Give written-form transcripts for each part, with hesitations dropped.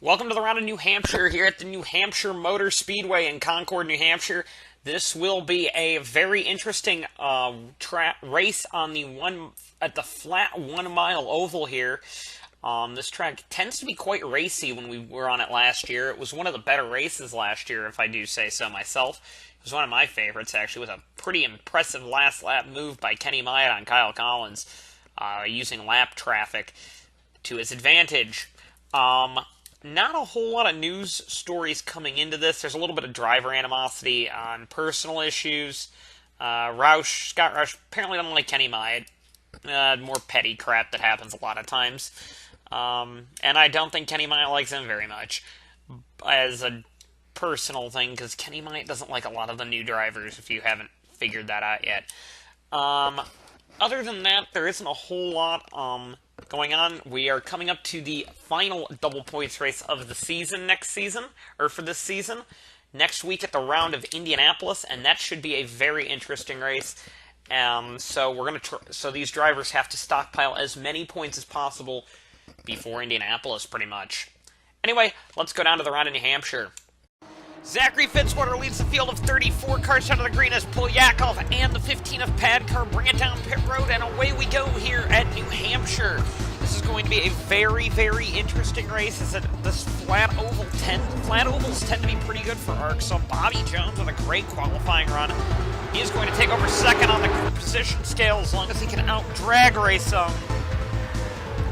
Welcome to the round of New Hampshire here at the New Hampshire Motor Speedway in Concord, New Hampshire. This will be a very interesting race on the flat 1 mile oval here. This track tends to be quite racy when we were on it last year. It was one of the better races last year, if I do say so myself. It was one of my favorites, actually, with a pretty impressive last lap move by Kenny Myatt on Kyle Collins, using lap traffic to his advantage. Not a whole lot of news stories coming into this. There's a little bit of driver animosity on personal issues. Scott Roush apparently doesn't like Kenny Myatt. More petty crap that happens a lot of times. And I don't think Kenny Myatt likes him very much as a personal thing, because Kenny Myatt doesn't like a lot of the new drivers, if you haven't figured that out yet. Other than that, there isn't a whole lot going on. We are coming up to the final double points race of the season for this season, next week at the round of Indianapolis, and that should be a very interesting race. So these drivers have to stockpile as many points as possible before Indianapolis, pretty much. Anyway, let's go down to the round of New Hampshire. Zachary Fitzwater leads the field of 34 cars out of the green as Polyakov and the 15 of Padcar bring it down pit road, and away we go here at New Hampshire. This is going to be a very, very interesting race, as this flat ovals tend to be pretty good for ARCSOA. Bobby Jones with a great qualifying run. He is going to take over second on the position scale as long as he can out-drag race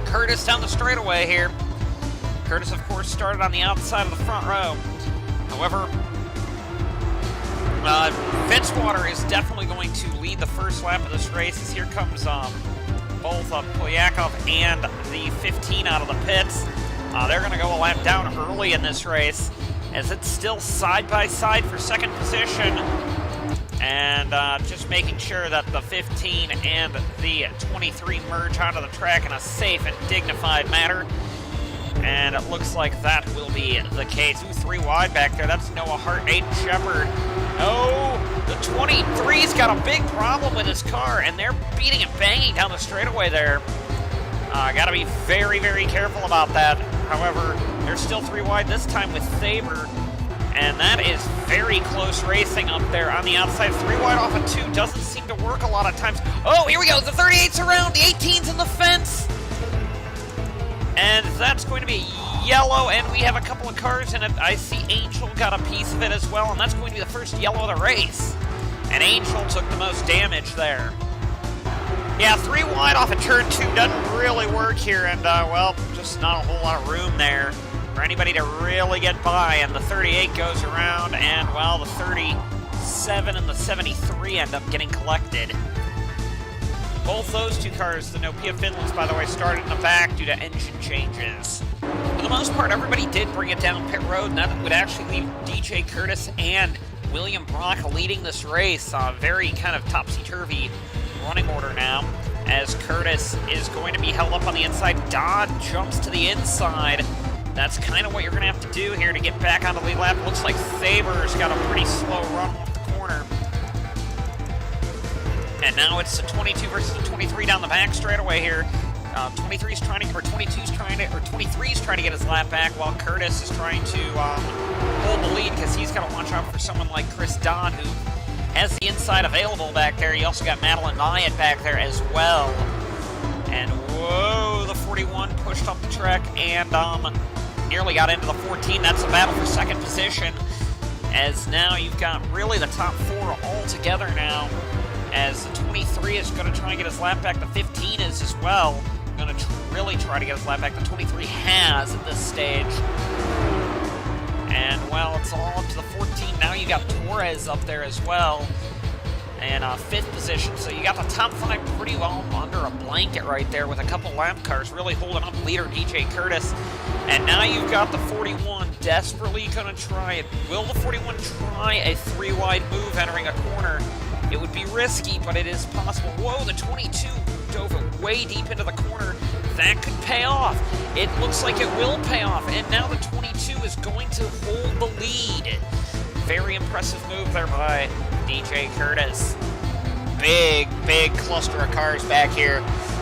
Curtis down the straightaway here. Curtis, of course, started on the outside of the front row. However, Fitzwater is definitely going to lead the first lap of this race, as here comes both Polyakov and the 15 out of the pits. They're going to go a lap down early in this race, as it's still side by side for second position, and just making sure that the 15 and the 23 merge onto the track in a safe and dignified manner. And it looks like that will be the case. 3 wide back there. That's Noah Hart, Aiden Shepard. Oh, the 23's got a big problem with his car, and they're beating and banging down the straightaway there. Got to be very, very careful about that. However, they're still 3 wide this time with Sabre, and that is very close racing up there on the outside. 3 wide off of 2 doesn't seem to work a lot of times. Oh, here we go. The 38's around. The 18's in the fence. And that's going to be yellow, and we have a couple of cars in it. I see Angel got a piece of it as well, and that's going to be the first yellow of the race. And Angel took the most damage there. Yeah, 3 wide off of turn 2 doesn't really work here, and, well, just not a whole lot of room there for anybody to really get by. And the 38 goes around, and, well, the 37 and the 73 end up getting collected. Both those 2 cars, the Nokia Finlands, by the way, started in the back due to engine changes. For the most part, everybody did bring it down pit road, and that would actually leave DJ Curtis and William Brock leading this race. Very kind of topsy-turvy running order now, as Curtis is going to be held up on the inside. Dodd jumps to the inside. That's kind of what you're going to have to do here to get back onto the lead lap. Looks like Saber's got a pretty slow run off the corner. And now it's the 22 versus the 23 down the back straightaway here. 23's trying to, or 22's trying to, or 23's trying to get his lap back, while Curtis is trying to hold the lead, because he's got to watch out for someone like Chris Don, who has the inside available back there. You also got Madeline Myatt back there as well. And whoa, the 41 pushed up the track and nearly got into the 14. That's a battle for second position, as now you've got really the top 4 all together now, as the 23 is going to try and get his lap back. The 15 is as well going to really try to get his lap back. The 23 has at this stage. And, well, it's all up to the 14. Now you got Torres up there as well in 5th position. So you got the top 5 pretty well under a blanket right there, with a couple lap cars really holding up leader DJ Curtis. And now you've got the 41 desperately going to try it. Will the 41 try a 3 wide move entering a corner? It would be risky, but it is possible. Whoa, the 22 dove it way deep into the corner. That could pay off. It looks like it will pay off. And now the 22 is going to hold the lead. Very impressive move there by DJ Curtis. Big, big cluster of cars back here.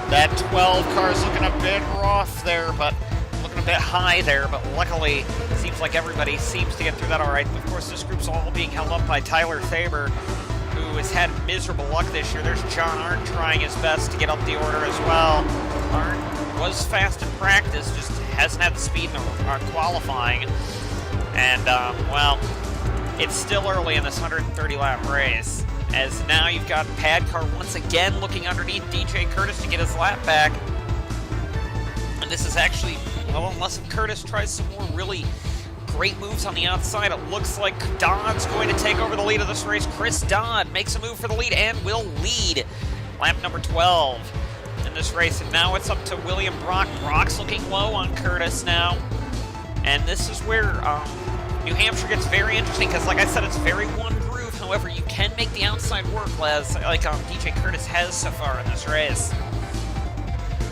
That 12 car is looking a bit rough there, but looking to a bit high there, but luckily it seems like everybody seems to get through that all right. Of course, this group's all being held up by Tyler Thaber, who has had miserable luck this year. There's John Arndt trying his best to get up the order as well. Arndt was fast in practice, just hasn't had the speed in qualifying. And, well, it's still early in this 130-lap race, as now you've got Padcar once again looking underneath DJ Curtis to get his lap back. And this is actually, well, unless Curtis tries some more really great moves on the outside, it looks like Dodd's going to take over the lead of this race. Chris Dodd makes a move for the lead and will lead lap number 12 in this race. And now it's up to William Brock. Brock's looking low on Curtis now. And this is where New Hampshire gets very interesting, because like I said, it's very one groove. However, you can make the outside work, as like DJ Curtis has so far in this race.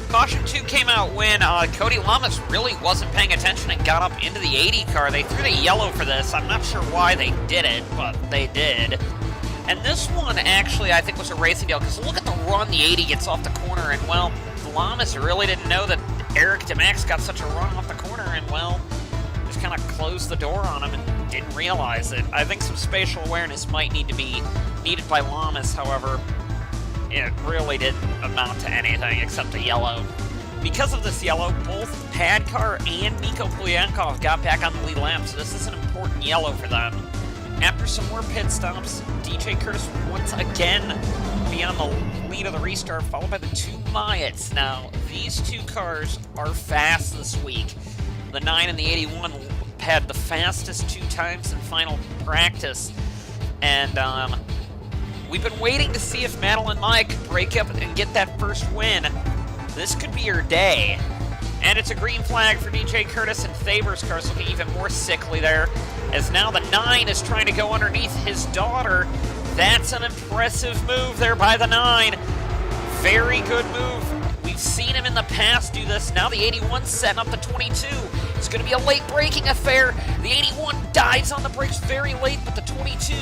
Caution 2 came out when Cody Lamas really wasn't paying attention and got up into the 80 car. They threw the yellow for this. I'm not sure why they did it, but they did. And this one actually I think was a racing deal, because look at the run the 80 gets off the corner, and well, Lamas really didn't know that Eric DeMax got such a run off the corner, and well, just kind of closed the door on him and didn't realize it. I think some spatial awareness might need to be needed by Lamas, however, it really didn't amount to anything except a yellow. Because of this yellow, both Padcar and Mikko Polyankov got back on the lead lap, so this is an important yellow for them. After some more pit stops, DJ Curtis once again be on the lead of the restart, followed by the two Myats. Now, these two cars are fast this week. The 9 and the 81 had the fastest 2 times in final practice, and we've been waiting to see if Madeline Maya could break up and get that first win. This could be her day. And it's a green flag for DJ Curtis, and Thaber's car's looking even more sickly there, as now the 9 is trying to go underneath his daughter. That's an impressive move there by the 9. Very good move. We've seen him in the past do this. Now the 81's setting up the 22. It's going to be a late braking affair. The 81 dives on the brakes very late, but the 22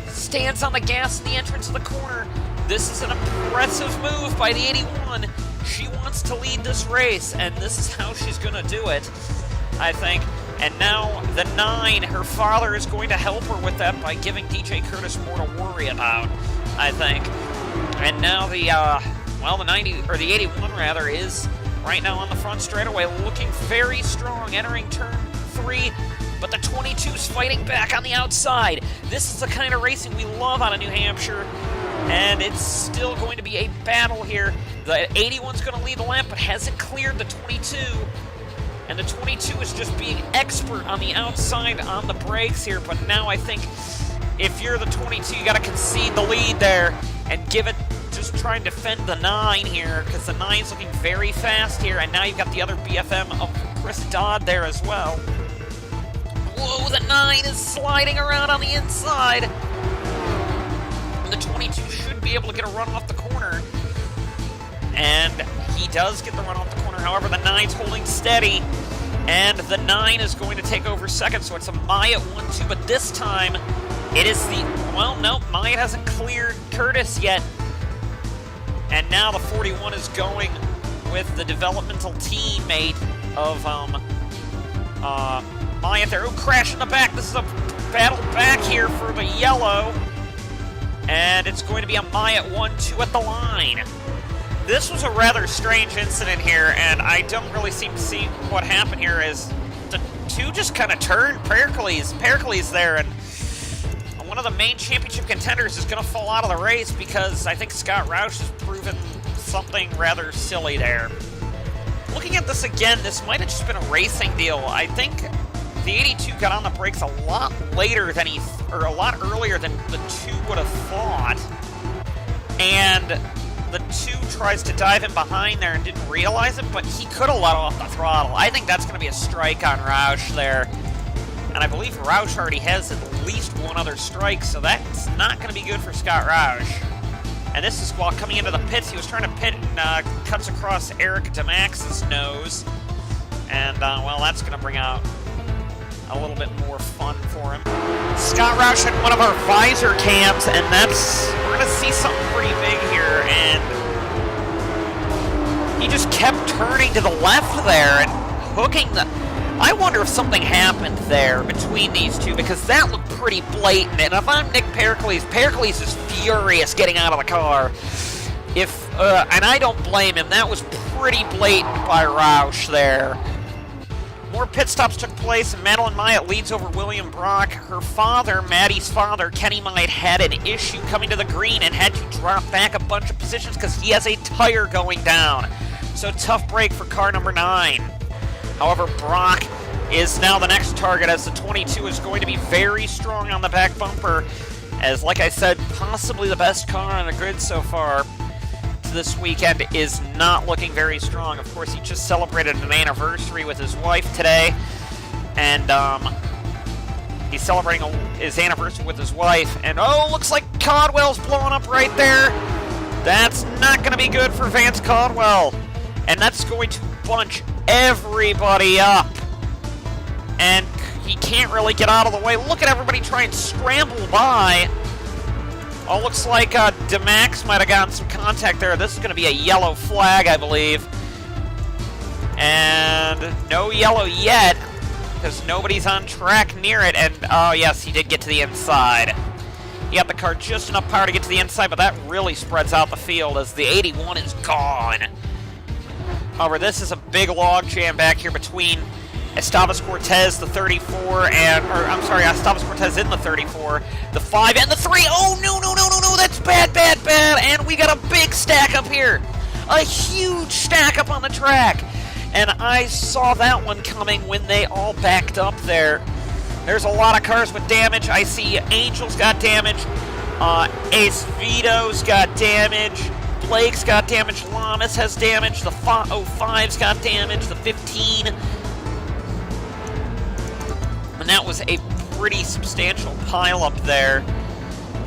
stands on the gas in the entrance of the corner. This is an impressive move by the 81. She wants to lead this race, and this is how she's going to do it, I think. And now the 9, her father is going to help her with that by giving DJ Curtis more to worry about, I think. And now the, the 90, or the 81 rather, is right now on the front straightaway, looking very strong, entering turn 3. But the 22's fighting back on the outside. This is the kind of racing we love out of New Hampshire, and it's still going to be a battle here. The 81's going to lead the lap, but hasn't cleared the 22. And the 22 is just being expert on the outside on the brakes here. But now I think if you're the 22, you got to concede the lead there and give it, just try and defend the 9 here, because the 9's looking very fast here. And now you've got the other BFM of Chris Dodd there as well. Whoa, the 9 is sliding around on the inside. The 22 should be able to get a run off the corner. And he does get the run off the corner. However, the 9's holding steady. And the 9 is going to take over second. So it's a Maya 1-2. But this time, it is the... Well, no, Maya hasn't cleared Curtis yet. And now the 41 is going with the developmental teammate of Maya there. Oh, crash in the back. This is a battle back here for the yellow. And it's going to be a Maya 1-2 at the line. This was a rather strange incident here, and I don't really seem to see what happened here, as the 2 just kind of turned Pericles there, and one of the main championship contenders is going to fall out of the race because I think Scott Roush has proven something rather silly there. Looking at this again, this might have just been a racing deal. I think the 82 got on the brakes a lot later than or a lot earlier than the 2 would have thought. And the 2 tries to dive in behind there and didn't realize it, but he could have let off the throttle. I think that's going to be a strike on Roush there. And I believe Roush already has at least one other strike, so that's not going to be good for Scott Roush. And this is while coming into the pits. He was trying to pit and cuts across Eric DeMax's nose. And, well, that's going to bring out a little bit more fun for him. Scott Roush had one of our visor cams, and we're going to see something pretty big here, and he just kept turning to the left there, and cooking the... I wonder if something happened there between these two, because that looked pretty blatant. And if I'm Nick Pericles, Pericles is furious getting out of the car. And I don't blame him. That was pretty blatant by Roush there. More pit stops took place, and Madeline Myatt leads over William Brock. Her father, Maddie's father, Kenny Myatt, had an issue coming to the green and had to drop back a bunch of positions because he has a tire going down. So tough break for car number 9. However, Brock is now the next target, as the 22 is going to be very strong on the back bumper, as, like I said, possibly the best car on the grid so far this weekend is not looking very strong. Of course, he just celebrated an anniversary with his wife today, and he's celebrating his anniversary with his wife, and oh, looks like Caldwell's blowing up right there. That's not going to be good for Vance Caldwell, and that's going to bunch everybody up, and he can't really get out of the way. Look at everybody try and scramble by. Oh, looks like DeMax might have gotten some contact there. This is going to be a yellow flag, I believe. And no yellow yet, because nobody's on track near it. And, oh, yes, he did get to the inside. He got the car just enough power to get to the inside, but that really spreads out the field as the 81 is gone. However, this is a big log jam back here between Esteves Cortez, the 34, Esteves Cortez in the 34, the 5, and the 3. Oh, no, that's bad. And we got a big stack up here. A huge stack up on the track. And I saw that one coming when they all backed up there. There's a lot of cars with damage. I see Angel's got damage. Ace Vito's got damage. Blake's got damage. Lamas has damage. The 05's got damage. The 15... And that was a pretty substantial pile up there.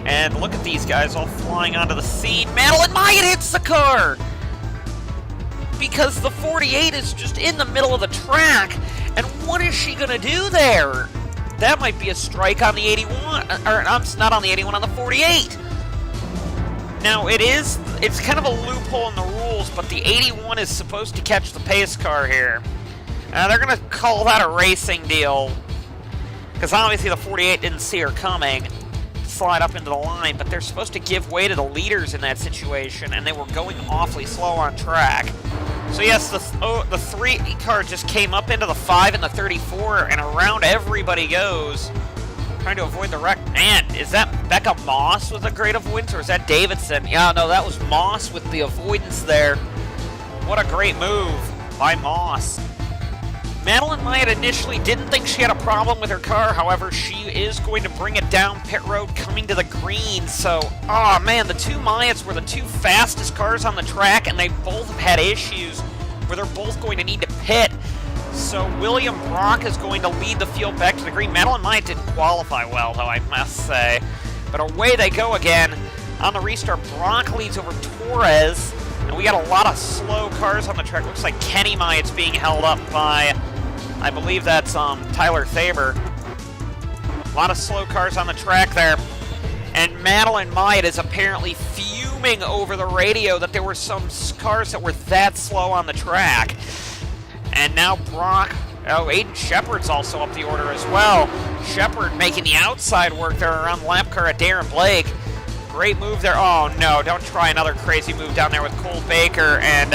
And look at these guys all flying onto the scene. Madeline Myatt hits the car! Because the 48 is just in the middle of the track. And what is she going to do there? That might be a strike on the 81. Or not on the 81, on the 48. Now, it's kind of a loophole in the rules, but the 81 is supposed to catch the pace car here. They're going to call that a racing deal, because obviously the 48 didn't see her coming, slide up into the line, but they're supposed to give way to the leaders in that situation, and they were going awfully slow on track. So yes, the 3 car just came up into the 5 and the 34, and around everybody goes, trying to avoid the wreck. Man, is that Becca Moss with a great avoidance, or is that Davidson? Yeah, no, that was Moss with the avoidance there. What a great move by Moss. Madeline Myatt initially didn't think she had a problem with her car. However, she is going to bring it down pit road coming to the green. So, oh man, the 2 Myatts were the 2 fastest cars on the track, and they both have had issues where they're both going to need to pit. So William Brock is going to lead the field back to the green. Madeline Myatt didn't qualify well, though, I must say. But away they go again. On the restart, Brock leads over Torres. And we got a lot of slow cars on the track. Looks like Kenny Myatt's being held up by, I believe that's Tyler Thaber. A lot of slow cars on the track there. And Madeline Myatt is apparently fuming over the radio that there were some cars that were that slow on the track. And now Brock, Aiden Shepard's also up the order as well. Shepard making the outside work there around the lap car at Darren Blake. Great move there. Oh no, don't try another crazy move down there with Cole Baker and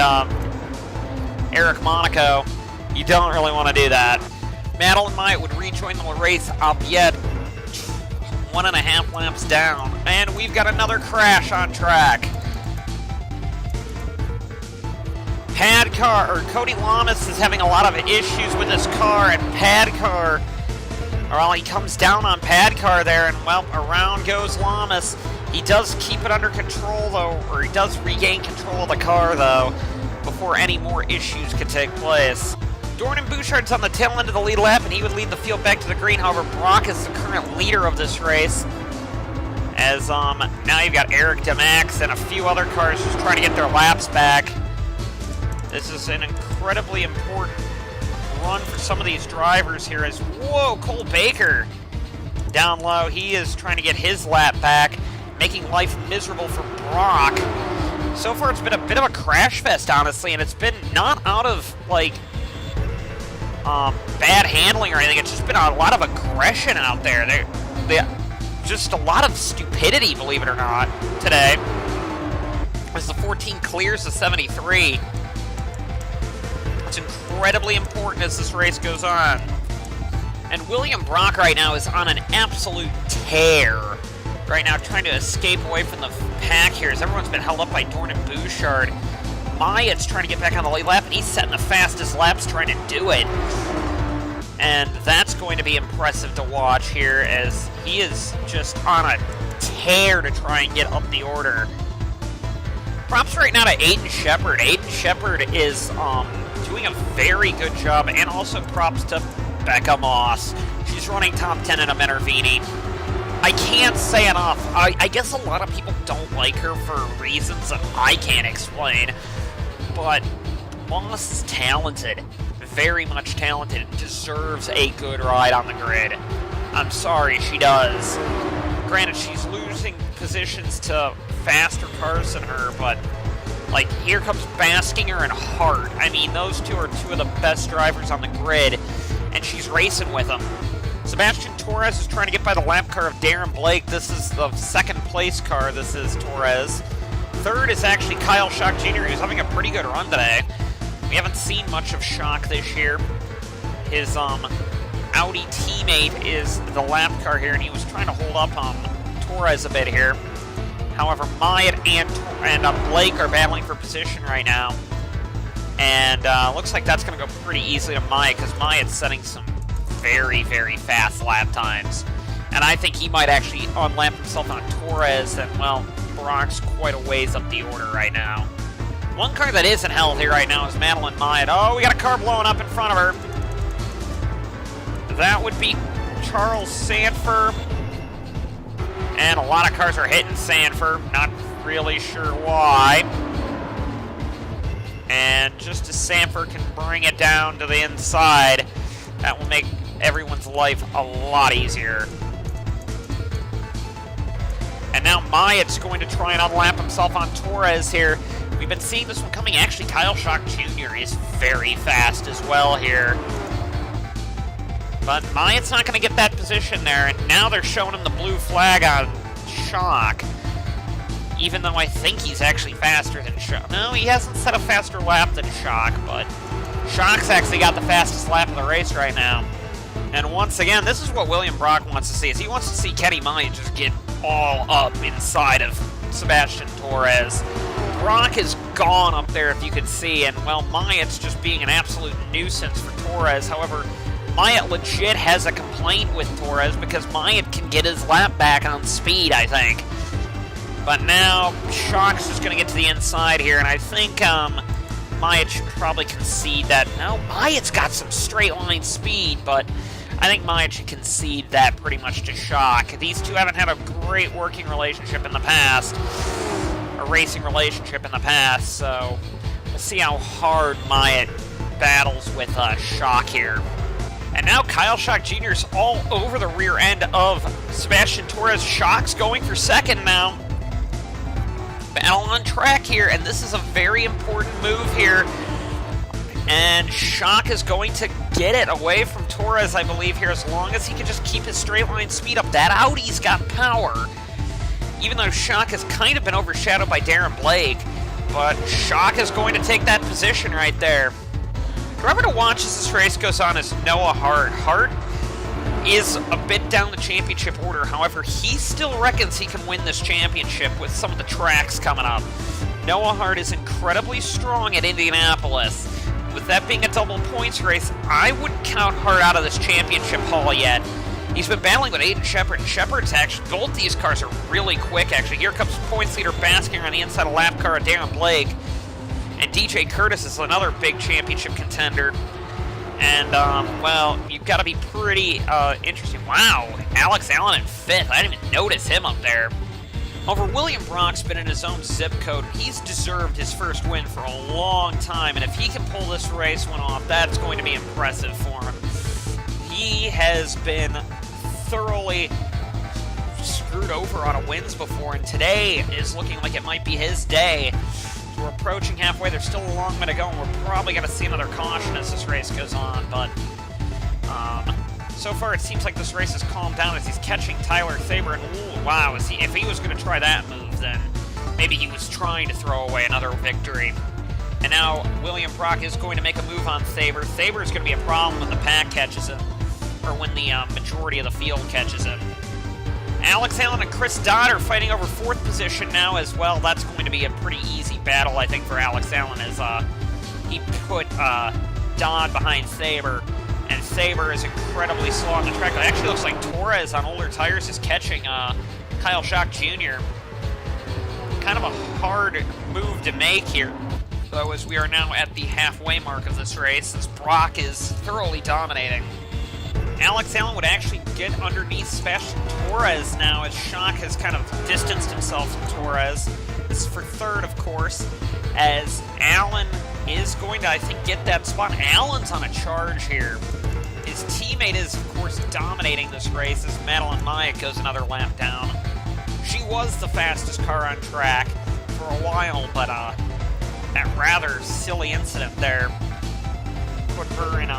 Eric Monaco. You don't really want to do that. Madeline Myatt would rejoin the race up yet 1.5 laps down. And we've got another crash on track. Pad car, or Cody Lamas is having a lot of issues with his car, and Pad car, well, he comes down on Pad car there, and well, around goes Lamas. He does keep it under control though, or he does regain control of the car though, before any more issues could take place. Dornan Bouchard's on the tail end of the lead lap, and he would lead the field back to the green. However, Brock is the current leader of this race, as now you've got Eric DeMax and a few other cars just trying to get their laps back. This is an incredibly important run for some of these drivers here as, whoa, Cole Baker down low. He is trying to get his lap back, making life miserable for Brock. So far, it's been a bit of a crash fest, honestly, and it's been not out of, like, bad handling or anything. It's just been a lot of aggression out there. Just a lot of stupidity, believe it or not, today. As the 14 clears the 73. It's incredibly important as this race goes on. And William Brock right now is on an absolute tear. Right now, trying to escape away from the pack here, as everyone's been held up by Dorn and Bouchard. Myatt's trying to get back on the lead lap, and he's setting the fastest laps trying to do it. And that's going to be impressive to watch here, as he is just on a tear to try and get up the order. Props right now to Aiden Shepard. Aiden Shepard is doing a very good job, and also props to Becca Moss. She's running top 10 in a Minervini. I can't say enough. I guess a lot of people don't like her for reasons that I can't explain, but Moss is talented, very much talented, deserves a good ride on the grid. I'm sorry, she does. Granted, she's losing positions to faster cars than her, but like, here comes Baskinger and Hart. I mean, those two are two of the best drivers on the grid, and she's racing with them. Sebastian Torres is trying to get by the lap car of Darren Blake. This is the second place car. This is Torres. Third is actually Kyle Schock Jr., who's having a pretty good run today. We haven't seen much of Schock this year. His Audi teammate is the lap car here, and he was trying to hold up Torres a bit here. However, Myatt and Blake are battling for position right now. And looks like that's going to go pretty easily to Myatt, because Myatt's setting some very, very fast lap times. And I think he might actually unlap himself on Torres, and, well, Brock's quite a ways up the order right now. One car that isn't healthy right now is Madeline Myatt. Oh, we got a car blowing up in front of her. That would be Charles Sanford. And a lot of cars are hitting Sanford. Not really sure why. And just as Sanford can bring it down to the inside, that will make everyone's life a lot easier. And now Myatt's going to try and unlap himself on Torres here. We've been seeing this one coming. Actually, Kyle Schock Jr. is very fast as well here. But Myatt's not going to get that position there, and now they're showing him the blue flag on Schock. Even though I think he's actually faster than Schock. No, he hasn't set a faster lap than Schock, but Schock's actually got the fastest lap of the race right now. And once again, this is what William Brock wants to see, is he wants to see Kenny Myatt just get all up inside of Sebastian Torres. Brock is gone up there, if you could see, and, well, Myatt's just being an absolute nuisance for Torres. However, Myatt legit has a complaint with Torres, because Myatt can get his lap back on speed, I think. But now, Schock's just going to get to the inside here, and I think Myatt should probably concede that. No, Myatt's got some straight line speed, but I think Myatt should concede that pretty much to Schock. These two haven't had a great working relationship in the past, a racing relationship in the past, so we'll see how hard Myatt battles with Schock here. And now Kyle Schock Jr. is all over the rear end of Sebastian Torres. Schock's going for second now. Battle on track here, and this is a very important move here. And Schock is going to get it away from Torres, I believe, here, as long as he can just keep his straight line speed up. That Audi's got power. Even though Schock has kind of been overshadowed by Darren Blake, but Schock is going to take that position right there. Driver to watch as this race goes on is Noah Hart. Hart is a bit down the championship order. However, he still reckons he can win this championship with some of the tracks coming up. Noah Hart is incredibly strong at Indianapolis. With that being a double points race, I wouldn't count Hart out of this championship haul yet. He's been battling with Aiden Shepard. Shepard's actually, both these cars are really quick, actually. Here comes points leader Baskinger on the inside of lap car of Darren Blake. And DJ Curtis is another big championship contender. And, well, you've got to be pretty interesting. Wow, Alex Allen in fifth. I didn't even notice him up there. However, William Brock's been in his own zip code. He's deserved his first win for a long time, and if he can pull this race one off, that's going to be impressive for him. He has been thoroughly screwed over on wins before, and today is looking like it might be his day. So we're approaching halfway. There's still a long way to go, and we're probably going to see another caution as this race goes on, but So far, it seems like this race has calmed down as he's catching Tyler Saber. And ooh, wow, if he was going to try that move, then maybe he was trying to throw away another victory. And now William Brock is going to make a move on Saber. Saber is going to be a problem when the pack catches him, or when the majority of the field catches him. Alex Allen and Chris Dodd are fighting over 4th position now as well. That's going to be a pretty easy battle, I think, for Alex Allen, as he put Dodd behind Saber. And Saber is incredibly slow on the track. It actually looks like Torres on older tires is catching Kyle Schock Jr. Kind of a hard move to make here, though, as we are now at the halfway mark of this race, as Brock is thoroughly dominating. Alex Allen would actually get underneath Sebastian Torres now, as Schock has kind of distanced himself from Torres. This is for 3rd, of course, as Allen is going to, I think, get that spot. Allen's on a charge here. His teammate is, of course, dominating this race as Madeline Myatt goes another lap down. She was the fastest car on track for a while, but that rather silly incident there put her in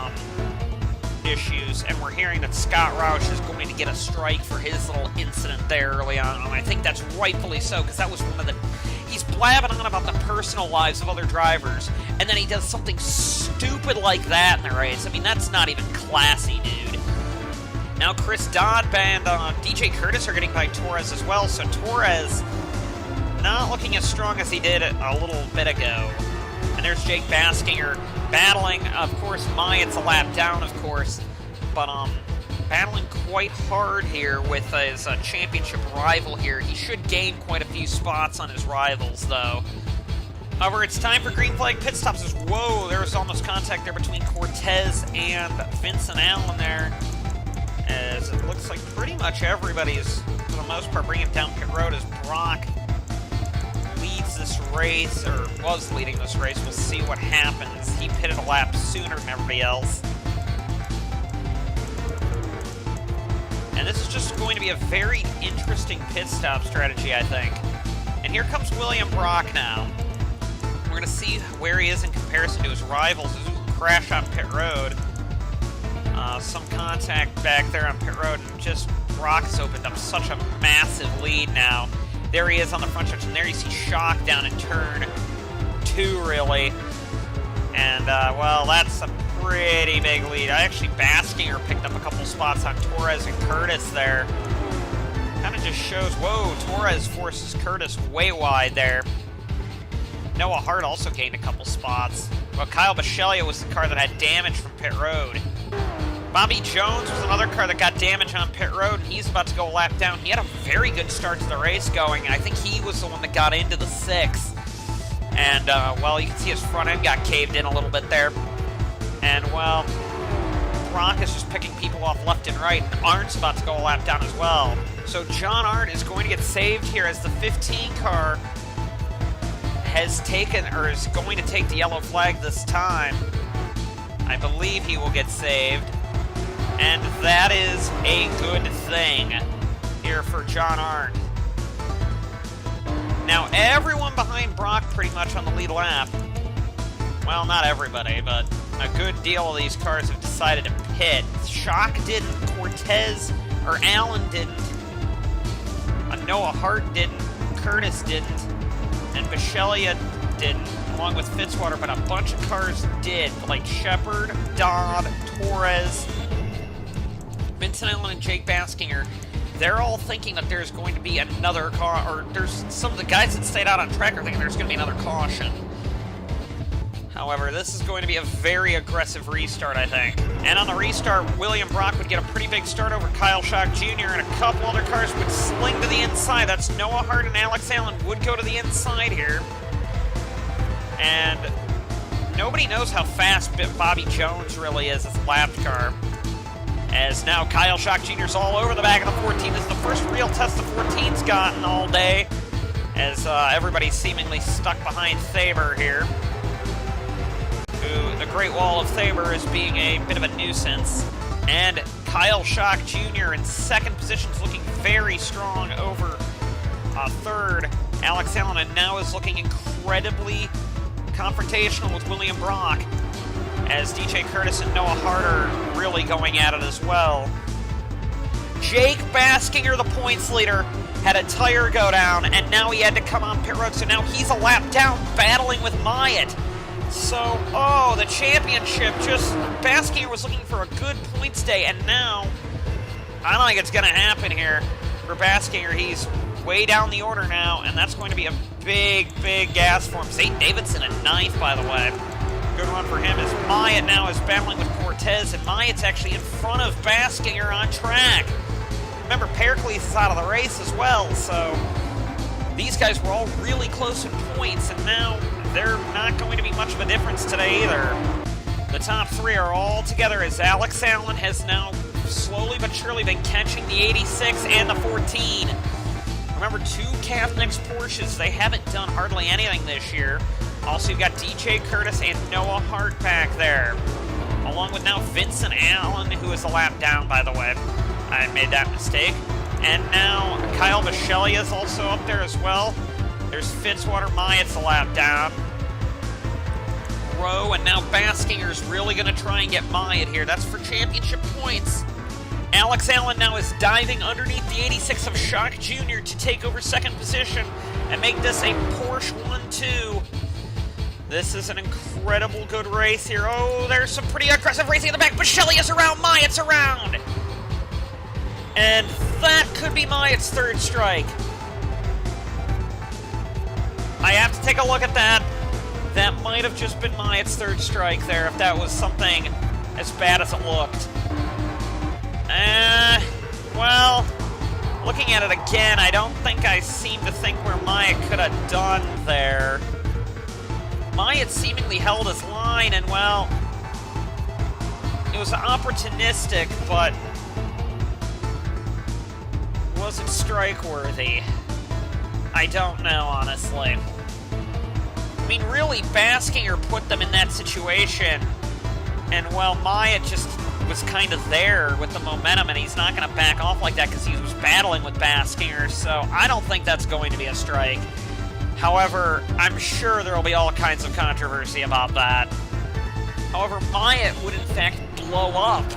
issues, and we're hearing that Scott Roush is going to get a strike for his little incident there early on, and I think that's rightfully so, because that was one of the... He's blabbing on about the personal lives of other drivers, and then he does something stupid like that in the race. I mean, that's not even classy, dude. Now Chris Dodd and DJ Curtis are getting by Torres as well, so Torres not looking as strong as he did a little bit ago. And there's Jake Baskinger battling. Of course, Myatt's a lap down, of course, but battling quite hard here with his championship rival here. He should gain quite a few spots on his rivals, though. However, it's time for green flag pit stops. Whoa, there was almost contact there between Cortez and Vincent Allen there, as it looks like pretty much everybody is, for the most part, bringing it down pit road as Brock leads this race, or was leading this race. We'll see what happens. He pitted a lap sooner than everybody else. And this is just going to be a very interesting pit stop strategy, I think. And here comes William Brock now. We're going to see where he is in comparison to his rivals. This is a crash on pit road. Some contact back there on pit road, and just Brock has opened up such a massive lead now. There he is on the front stretch, and there you see Schock down in turn 2, really. And, well, that's a pretty big lead. Actually, Baskinger picked up a couple spots on Torres and Curtis there. Kind of just shows, whoa, Torres forces Curtis way wide there. Noah Hart also gained a couple spots. Well, Kyle Bisceglia was the car that had damage from pit road. Bobby Jones was another car that got damage on pit road, and he's about to go a lap down. He had a very good start to the race going. I think he was the one that got into the 6th. And, well, you can see his front end got caved in a little bit there. And, well, Brock is just picking people off left and right, and Arndt's about to go a lap down as well. So John Arndt is going to get saved here as the 15 car has taken, or is going to take the yellow flag this time. I believe he will get saved. And that is a good thing here for John Arndt. Now, everyone behind Brock pretty much on the lead lap. Well, not everybody, but a good deal of these cars have decided to pit. Schock didn't, Cortez, or Allen didn't, Noah Hart didn't, Curtis didn't, and Bisceglia didn't, along with Fitzwater, but a bunch of cars did, like Shepard, Dodd, Torres, Vincent Allen, and Jake Baskinger. They're all thinking that there's going to be another car, or there's some of the guys that stayed out on track are thinking there's going to be another caution. However, this is going to be a very aggressive restart, I think. And on the restart, William Brock would get a pretty big start over Kyle Schock Jr., and a couple other cars would sling to the inside. That's Noah Hart and Alex Allen would go to the inside here. And nobody knows how fast Bobby Jones really is as a lapped car. As now Kyle Schock Jr. is all over the back of the 14. This is the first real test the 14's gotten all day, as everybody's seemingly stuck behind Thaber here. Who, the Great Wall of Thaber is being a bit of a nuisance. And Kyle Schock Jr. in second position is looking very strong over third. Alex Allen, and now is looking incredibly confrontational with William Brock, as DJ Curtis and Noah Hart are really going at it as well. Jake Baskinger, the points leader, had a tire go down, and now he had to come on pit road, so now he's a lap down, battling with Myatt. So, oh, the championship, just, Baskinger was looking for a good points day, and now, I don't think it's going to happen here for Baskinger. He's way down the order now, and that's going to be a big, big gas for him. St. Davidson at 9th, by the way. Good run for him as Myatt now is battling with Cortez, and Myatt's actually in front of Baskinger on track. Remember, Pericles is out of the race as well, so these guys were all really close in points, and now they're not going to be much of a difference today either. The top three are all together as Alex Allen has now slowly but surely been catching the 86 and the 14. Remember, 2 Cathnics Porsches, they haven't done hardly anything this year. Also, you've got DJ Curtis and Noah Hart back there, along with now Vincent Allen, who is a lap down, by the way. I made that mistake. And now Kyle Michelia is also up there as well. There's Fitzwater, Myatt's a lap down. Rowe, and now Baskinger's really going to try and get Myatt here. That's for championship points. Alex Allen now is diving underneath the 86 of Shock Jr. to take over second position and make this a Porsche 1-2. This is an incredible good race here. Oh, there's some pretty aggressive racing in the back. Michelia's around, Myatt's around. And that could be Myatt's third strike. I have to take a look at that. That might have just been Myatt's third strike there, if that was something as bad as it looked. Well, looking at it again, I don't think I seem to think where Myatt could have done there. Myatt seemingly held his line, and well, it was opportunistic, but was it strike-worthy? I don't know, honestly. I mean, really, Baskinger put them in that situation, and well, Myatt just was kind of there with the momentum, and he's not going to back off like that because he was battling with Baskinger, so I don't think that's going to be a strike. However, I'm sure there will be all kinds of controversy about that. However, Myatt would in fact blow up,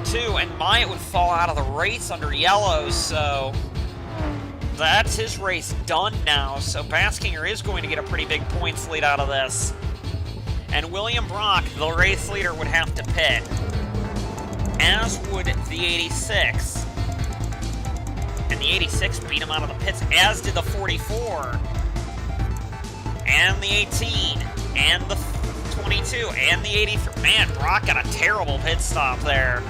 too, and Myatt would fall out of the race under yellow, so that's his race done now. So Baskinger is going to get a pretty big points lead out of this. And William Brock, the race leader, would have to pit, as would the 86. And the 86 beat him out of the pits, as did the 44. And the 18. And the 22. And the 83. Man, Brock got a terrible pit stop there.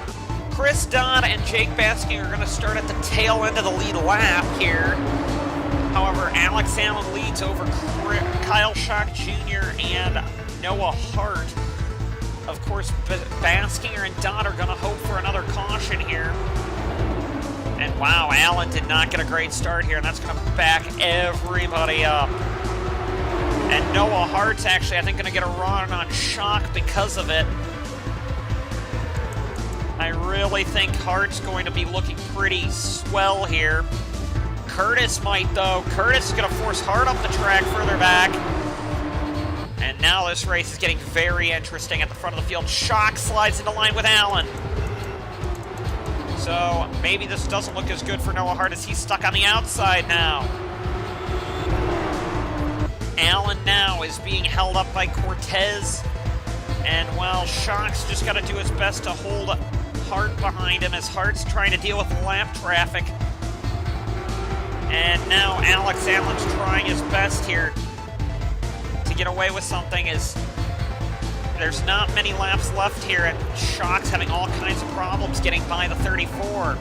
Chris Dodd and Jake Baskinger are going to start at the tail end of the lead lap here. However, Alex Allen leads over Kyle Shock Jr. and Noah Hart. Of course, Baskinger and Dodd are going to hope for another caution here. And wow, Allen did not get a great start here, and that's going to back everybody up. And Noah Hart's actually, I think, going to get a run on Shock because of it. I really think Hart's going to be looking pretty swell here. Curtis might, though. Curtis is going to force Hart up the track further back. And now this race is getting very interesting at the front of the field. Shock slides into line with Allen. So maybe this doesn't look as good for Noah Hart as he's stuck on the outside now. Allen now is being held up by Cortez. And well, Shock's just got to do his best to hold Hart behind him as Hart's trying to deal with lap traffic. And now Alex Allen's trying his best here to get away with something, as there's not many laps left here, and Shock's having all kinds of problems getting by the 34.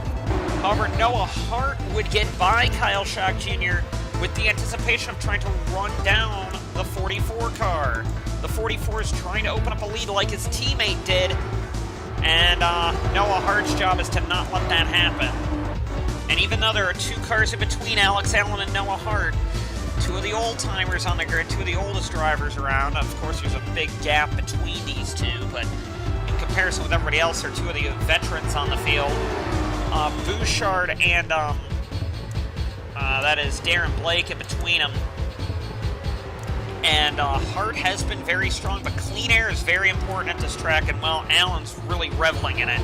However, Noah Hart would get by Kyle Shock Jr. with the anticipation of trying to run down the 44 car. The 44 is trying to open up a lead like his teammate did, and Noah Hart's job is to not let that happen. And even though there are 2 cars in between Alex Allen and Noah Hart, 2 of the old-timers on the grid, 2 of the oldest drivers around. Of course, there's a big gap between these 2, but in comparison with everybody else, they're 2 of the veterans on the field. Bouchard and that is Darren Blake in between them. And Hart has been very strong, but clean air is very important at this track, and, well, Allen's really reveling in it.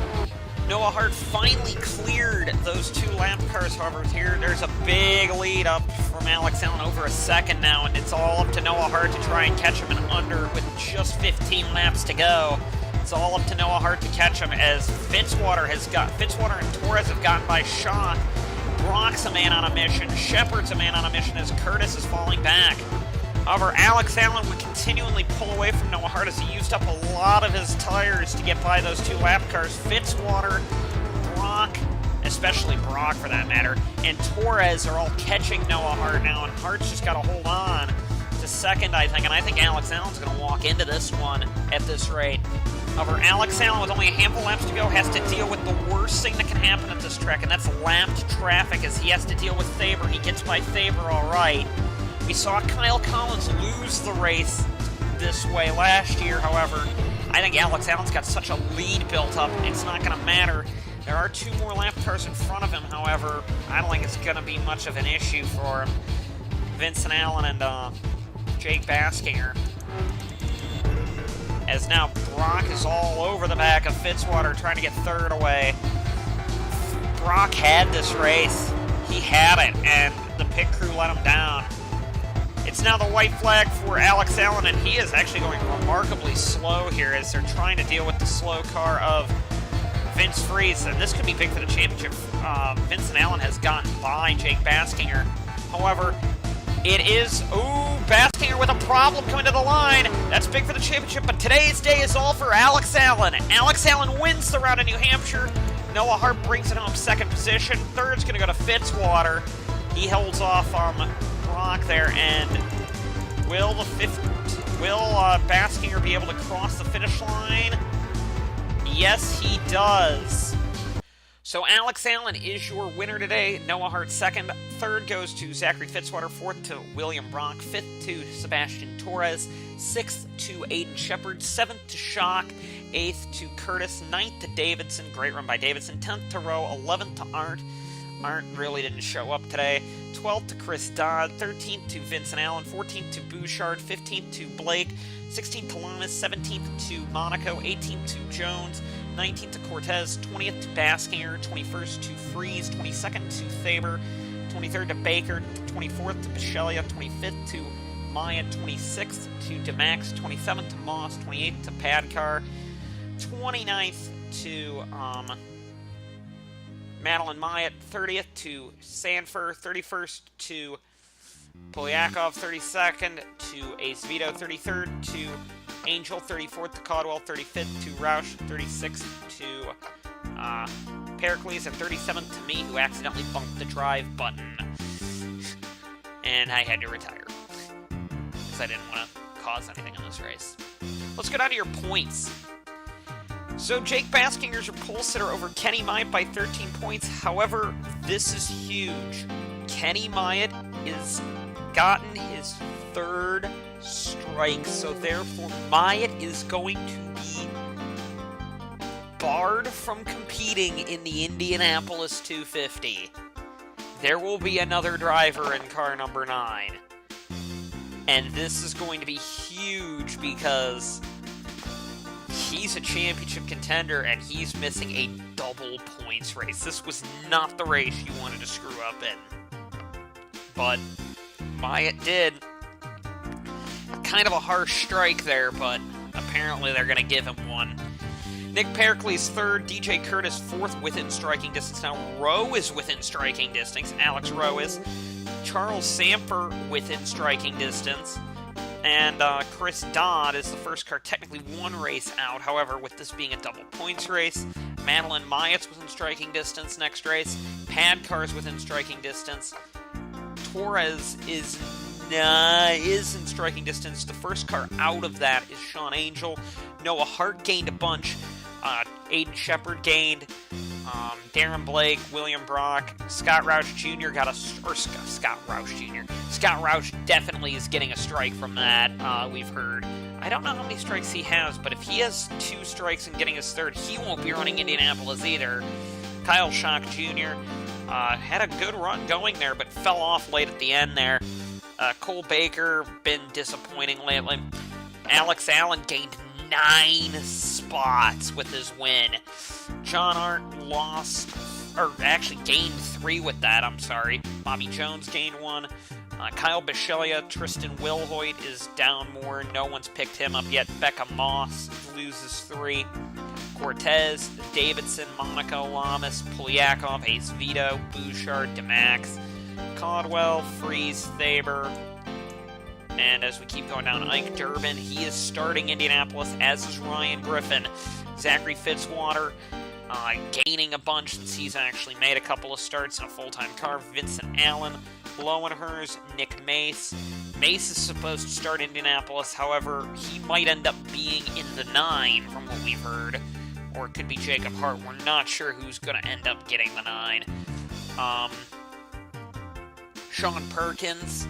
Noah Hart finally cleared those 2 lap cars, however, here there's a big lead up from Alex Allen, over a second now, and it's all up to Noah Hart to try and catch him in under with just 15 laps to go. It's all up to Noah Hart to catch him as Fitzwater and Torres have gotten by Shock. Brock's a man on a mission. Shepard's a man on a mission as Curtis is falling back. However, Alex Allen would continually pull away from Noah Hart as he used up a lot of his tires to get by those 2 lap cars. Fitzwater, Brock, especially Brock for that matter, and Torres are all catching Noah Hart now, and Hart's just got to hold on to second, I think, and I think Alex Allen's going to walk into this one at this rate. However, Alex Allen, with only a handful of laps to go, has to deal with the worst thing that can happen at this track, and that's lapped traffic as he has to deal with Faber. He gets by Faber all right. We saw Kyle Collins lose the race this way last year, however, I think Alex Allen's got such a lead built up, it's not going to matter. There are 2 more lap cars in front of him, however, I don't think it's going to be much of an issue for him. Vincent Allen and Jake Baskinger. As now Brock is all over the back of Fitzwater trying to get third away. Brock had this race. He had it, and the pit crew let him down. It's now the white flag for Alex Allen, and he is actually going remarkably slow here as they're trying to deal with the slow car of Vince Freeze, and this could be big for the championship. Vincent Allen has gotten by Jake Baskinger. However, it is, Baskinger with a problem coming to the line. That's big for the championship, but today's day is all for Alex Allen. Alex Allen wins the round in New Hampshire. Noah Hart brings it home second position. Third's going to go to Fitzwater. He holds off Brock there, and will Baskinger be able to cross the finish line? Yes, he does. So Alex Allen is your winner today. Noah Hart second. Third goes to Zachary Fitzwater. Fourth to William Brock. Fifth to Sebastian Torres. Sixth to Aiden Shepard. Seventh to Shock. Eighth to Curtis. Ninth to Davidson. Great run by Davidson. 10th to Rowe. 11th to Arndt. Arndt really didn't show up today. 12th to Chris Dodd. 13th to Vincent Allen. 14th to Bouchard. 15th to Blake. 16th to Lamas. 17th to Monaco. 18th to Jones. 19th to Cortez, 20th to Baskinger, 21st to Freeze, 22nd to Faber, 23rd to Baker, 24th to Bichelia, 25th to Maya, 26th to DeMax, 27th to Moss, 28th to Padcar, 29th to Madeline Myatt, 30th to Sanford, 31st to Polyakov, 32nd to Ace Vito, 33rd to Angel, 34th to Caldwell, 35th to Roush, 36th to Pericles, and 37th to me, who accidentally bumped the drive button. And I had to retire, because I didn't want to cause anything in this race. Let's go down to your points. So Jake Baskinger's your pole sitter over Kenny Myatt by 13 points. However, this is huge. Kenny Myatt is gotten his third strike, so therefore Myatt is going to be barred from competing in the Indianapolis 250. There will be another driver in car number 9. And this is going to be huge because he's a championship contender and he's missing a double points race. This was not the race you wanted to screw up in. But Myatt did. Kind of a harsh strike there, but apparently they're going to give him one. Nick Pericles third, DJ Curtis fourth within striking distance. Now Rowe is within striking distance. Alex Rowe is. Charles Samper within striking distance. And Chris Dodd is the first car technically one race out. However, with this being a double points race, Madeline Myatt's within striking distance next race. Padcar's within striking distance. Torres is in striking distance. The first car out of that is Sean Angel. Noah Hart gained a bunch. Aiden Shepard gained. Darren Blake, William Brock, Scott Roush Jr. got a... Scott Roush Jr. Scott Roush definitely is getting a strike from that, we've heard. I don't know how many strikes he has, but if he has 2 strikes and getting his third, he won't be running Indianapolis either. Kyle Schock Jr. Had a good run going there, but fell off late at the end there. Cole Baker, been disappointing lately. Alex Allen gained 9 spots with his win. John Art lost, or actually gained 3 with that, I'm sorry. Bobby Jones gained 1. Kyle Bisceglia, Tristan Wilhoit is down more. No one's picked him up yet. Becca Moss loses 3. Cortez, Davidson, Monaco, Lamas, Polyakov, Ace Vito, Bouchard, DeMax, Caldwell, Freeze, Thaber. And as we keep going down, Ike Durbin, he is starting Indianapolis, as is Ryan Griffin. Zachary Fitzwater, gaining a bunch since he's actually made a couple of starts in a full-time car. Vincent Allen, Lowenhurst, Nick Mace. Mace is supposed to start Indianapolis, however, he might end up being in the 9 from what we've heard. Or it could be Jacob Hart. We're not sure who's going to end up getting the 9. Sean Perkins,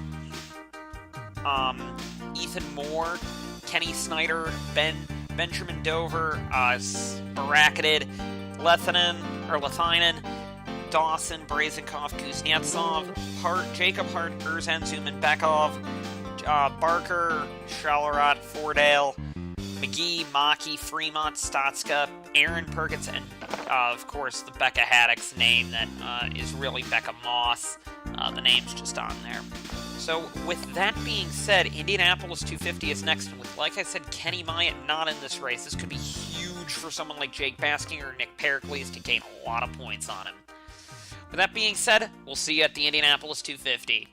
Ethan Moore, Kenny Snyder, Benjamin Dover, Barakated, Lethinen, Dawson, Brazenkov, Kuznetsov, Hart, Jacob Hart, Erzan Zuman, Bekov, Barker, Shallerat, Fordale, McGee, Maki, Fremont, Stotska, Aaron Perkins, and of course the Becca Haddock's name that is really Becca Moss. The name's just on there. So with that being said, Indianapolis 250 is next. And with, like I said, Kenny Myatt not in this race, this could be huge for someone like Jake Basking or Nick Pericles to gain a lot of points on him. With that being said, we'll see you at the Indianapolis 250.